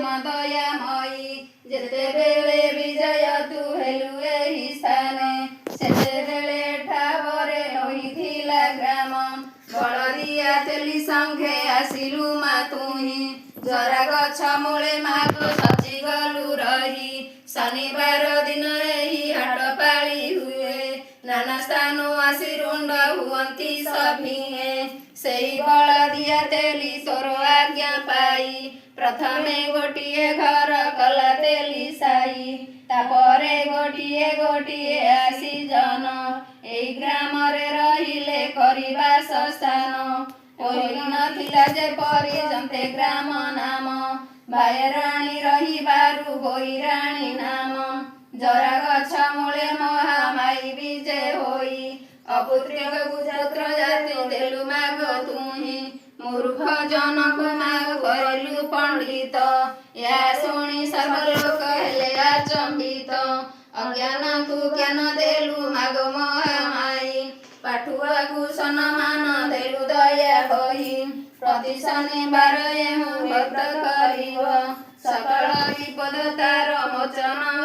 ପ୍ରେମ ଦୟାମୟୀ ଯେତେବେଳେ ବିଜୟ ତୁ ହେଲୁ ଏହି ସ୍ଥାନେ ସେତେବେଳେ ଠାବରେ ରହିଥିଲା ଗ୍ରାମ ବଳଦିଆ ତେଲି ସଂଘେ ଆସିଲୁ ମା ତୁହିଁ ଜରା ଗଛ ମୂଳେ ମାଗୋ ସଚିଗଲୁ ରହି ଶନିବାର ଦିନ ଏହି ହାଟ ପାଳି ହୁଏ ନାନା ସ୍ଥାନୁ ଆସି ରୁଣ୍ଡ ହୁଅନ୍ତି ସଭିଏ ସେଇ ବଳଦିଆ ତେଲି ତୋର ଆଜ୍ଞା ପାଇ ପ୍ରଥମେ ଗୋଟିଏ ଘର କଲା ତେଲି ସାଇ ତାପରେ ଗୋଟିଏ ଗୋଟିଏ ଆସି ଜନ ଏଇ ଗ୍ରାମରେ ରହିଲେ କରିବା ସ୍ଥାନ ହୋଇନଥିଲା ଯେପରି ଜନ୍ତେ ଗ୍ରାମ ନାମ ବାୟରାଣୀ ରହିବାରୁ ହୋଇରାଣୀ ନାମ ଜରା ଗଛ ମୂଳେ ମହାମାଇ ବିଜେ ହୋଇ ଅପୁତ୍ରିକ ପୁତ୍ର ଜାତି ଦେଲୁ ମାଗ ତୁହିଁ ମୂର୍ଖ ଜନକୁ ମାଗ କରିଲୁ ପଣ୍ଡିତ ଏହା ଶୁଣି ସର୍ବଲୋକ ହେଲେ ଆଚମ୍ବିତ ଅଜ୍ଞାନକୁ ଜ୍ଞାନ ଦେଲୁ ମାଗ ମହାମାଇ ପାଠୁଆକୁ ସମ୍ମାନ ଦେଲୁ ଦୟା ବହି ପ୍ରତି ଶନିବାର ଏହୁଁ ବ୍ରତ କରିବ ସକଳ ବିପଦ ତାର ମୋଚନ